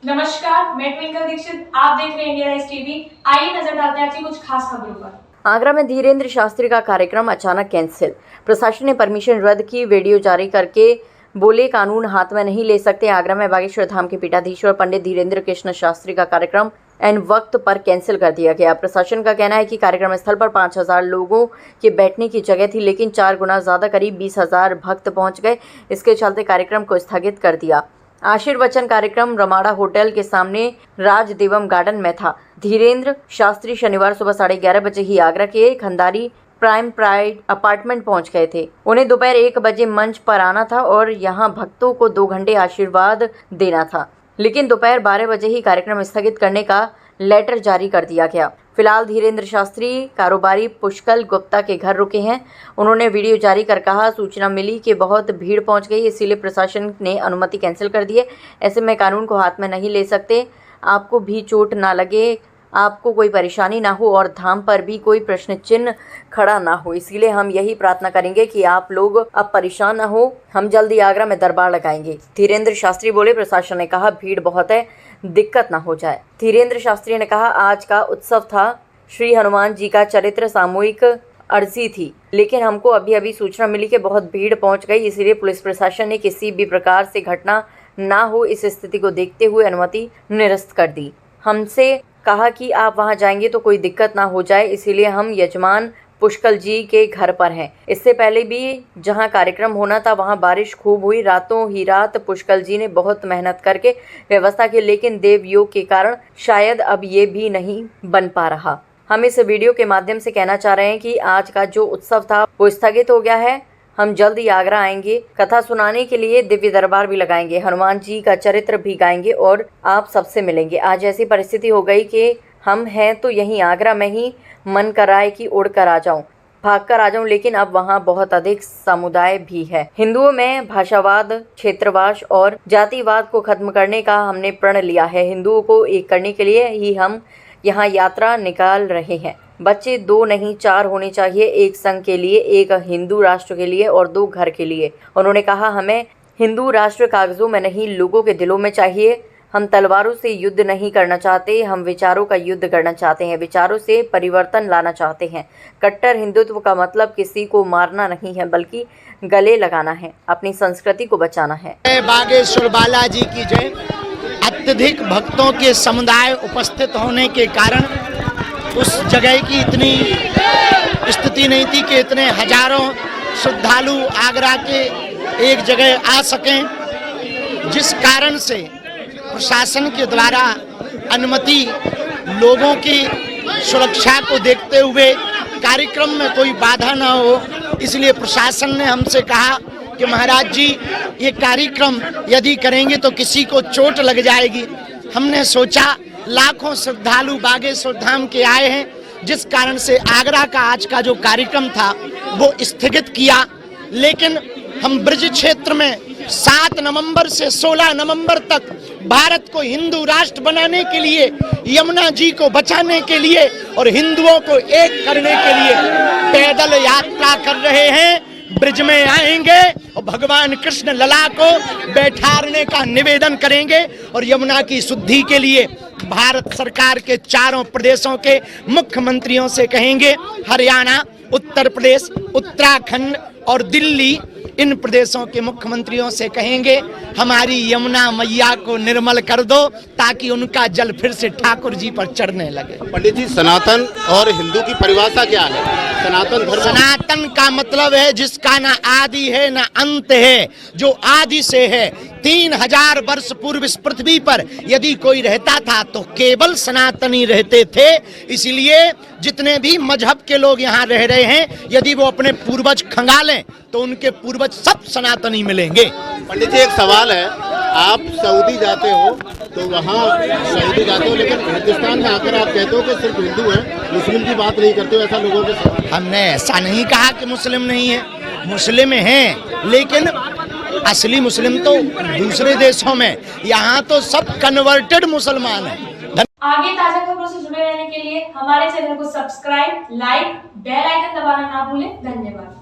नमस्कार, मैं ट्विंकल दीक्षित। आप देख रहे हैं इंडिया राइज टीवी। आइए नजर डालते हैं आज की कुछ खास खबरों पर। आगरा में धीरेन्द्र शास्त्री का कार्यक्रम अचानक कैंसिल। प्रशासन ने परमिशन रद्द की। वीडियो जारी करके बोले कानून हाथ में नहीं ले सकते। आगरा में बागेश्वर धाम के पीठाधीश्वर पंडित धीरेन्द्र कृष्ण शास्त्री का कार्यक्रम एन वक्त पर कैंसिल कर दिया गया। प्रशासन का कहना है कि कार्यक्रम स्थल पर 5000 लोगों के बैठने की जगह थी, लेकिन 4 गुना ज़्यादा करीब 20,000 भक्त पहुंच गए। इसके चलते कार्यक्रम को स्थगित कर दिया। आशीर्वचन कार्यक्रम रमाड़ा होटल के सामने राजदेवम गार्डन में था। धीरेन्द्र शास्त्री शनिवार सुबह 11:30 बजे ही आगरा के खंडारी प्राइम प्राइड अपार्टमेंट पहुंच गए थे। उन्हें दोपहर 1 बजे मंच पर आना था और यहां भक्तों को 2 घंटे आशीर्वाद देना था, लेकिन दोपहर 12 बजे ही कार्यक्रम स्थगित करने का लेटर जारी कर दिया गया। फिलहाल धीरेन्द्र शास्त्री कारोबारी पुष्कल गुप्ता के घर रुके हैं। उन्होंने वीडियो जारी कर कहा, सूचना मिली कि बहुत भीड़ पहुंच गई, इसीलिए प्रशासन ने अनुमति कैंसिल कर दी है। ऐसे में कानून को हाथ में नहीं ले सकते। आपको भी चोट ना लगे, आपको कोई परेशानी ना हो और धाम पर भी कोई प्रश्न चिन्ह खड़ा ना हो, इसीलिए हम यही प्रार्थना करेंगे कि आप लोग अब परेशान ना हो। हम जल्दी आगरा में दरबार लगाएंगे। धीरेन्द्र शास्त्री बोले, प्रशासन ने कहा भीड़ बहुत है, दिक्कत ना हो जाए। धीरेन्द्र शास्त्री ने कहा, आज का उत्सव था, श्री हनुमान जी का चरित्र सामूहिक अर्जी थी, लेकिन हमको अभी अभी सूचना मिली कि बहुत भीड़ पहुंच गई, इसीलिए पुलिस प्रशासन ने किसी भी प्रकार से घटना ना हो इस स्थिति को देखते हुए अनुमति निरस्त कर दी। हमसे कहा कि आप वहां जाएंगे तो कोई दिक्कत ना हो जाए, इसीलिए हम यजमान पुष्कल जी के घर पर हैं। इससे पहले भी जहां कार्यक्रम होना था वहां बारिश खूब हुई। रातों ही रात पुष्कल जी ने बहुत मेहनत करके व्यवस्था की, लेकिन देव योग के कारण शायद अब ये भी नहीं बन पा रहा। हम इस वीडियो के माध्यम से कहना चाह रहे हैं कि आज का जो उत्सव था वो स्थगित हो गया है। हम जल्द ही आगरा आएंगे, कथा सुनाने के लिए दिव्य दरबार भी लगाएंगे, हनुमान जी का चरित्र भी गाएंगे और आप सबसे मिलेंगे। आज ऐसी परिस्थिति हो गई कि हम हैं तो यहीं आगरा में ही, मन कर रहा है कि उड़ कर आ जाऊं, भाग कर आ जाऊं, लेकिन अब वहां बहुत अधिक समुदाय भी है। हिंदुओं में भाषावाद, क्षेत्रवाद और जातिवाद को खत्म करने का हमने प्रण लिया है। हिंदुओं को एक करने के लिए ही हम यहाँ यात्रा निकाल रहे हैं। बच्चे 2 नहीं 4 होने चाहिए, एक संघ के लिए, एक हिंदू राष्ट्र के लिए और 2 घर के लिए। उन्होंने कहा, हमें हिंदू राष्ट्र कागजों में नहीं, लोगों के दिलों में चाहिए। हम तलवारों से युद्ध नहीं करना चाहते, हम विचारों का युद्ध करना चाहते हैं, विचारों से परिवर्तन लाना चाहते हैं। कट्टर हिंदुत्व का मतलब किसी को मारना नहीं है, बल्कि गले लगाना है, अपनी संस्कृति को बचाना है। बागेश्वर बालाजी की जय। अत्यधिक भक्तों के समुदाय उपस्थित होने के कारण उस जगह की इतनी स्थिति नहीं थी कि इतने हजारों श्रद्धालु आगरा के एक जगह आ सकें, जिस कारण से प्रशासन के द्वारा अनुमति, लोगों की सुरक्षा को देखते हुए कार्यक्रम में कोई बाधा ना हो, इसलिए प्रशासन ने हमसे कहा कि महाराज जी ये कार्यक्रम यदि करेंगे तो किसी को चोट लग जाएगी। हमने सोचा लाखों श्रद्धालु बागेश्वर धाम के आए हैं, जिस कारण से आगरा का आज का जो कार्यक्रम था वो स्थगित किया। लेकिन हम ब्रज क्षेत्र में 7 नवंबर से 16 नवंबर तक भारत को हिंदू राष्ट्र बनाने के लिए, यमुना जी को बचाने के लिए और हिंदुओं को एक करने के लिए पैदल यात्रा कर रहे हैं। ब्रिज में आएंगे और भगवान कृष्ण लला को बैठारने का निवेदन करेंगे और यमुना की शुद्धि के लिए भारत सरकार के 4 प्रदेशों के मुख्यमंत्रियों से कहेंगे, हरियाणा, उत्तर प्रदेश, उत्तराखंड और दिल्ली, इन प्रदेशों के मुख्यमंत्रियों से कहेंगे हमारी यमुना मैया को निर्मल कर दो, ताकि उनका जल फिर से ठाकुर जी पर चढ़ने लगे। पंडित जी, सनातन और हिंदू की परिभाषा क्या है? सनातन धर्म, सनातन का मतलब है जिसका ना आदि है ना अंत है, जो आदि से है। 3000 वर्ष पूर्व इस पृथ्वी पर यदि कोई रहता था तो केवल सनातनी रहते थे। इसलिए जितने भी मजहब के लोग यहाँ रह रहे हैं, यदि वो अपने पूर्वज खंगालें तो उनके पूर्वज सब सनातनी मिलेंगे। पंडित जी, एक सवाल है, आप सऊदी जाते हो तो वहाँ सऊदी जाते हो, लेकिन हिंदुस्तान में आकर आप कहते हो कि सिर्फ हिंदू है, मुस्लिम की बात नहीं करते हो, ऐसा लोगों के साथ? हमने ऐसा नहीं कहा कि मुस्लिम नहीं है, मुस्लिम हैं, लेकिन असली मुस्लिम तो दूसरे देशों में, यहाँ तो सब कन्वर्टेड मुसलमान हैं। आगे ताजा खबरों से जुड़े रहने के लिए हमारे चैनल को सब्सक्राइब, लाइक, बेल आइकन दबाना ना भूलें। धन्यवाद।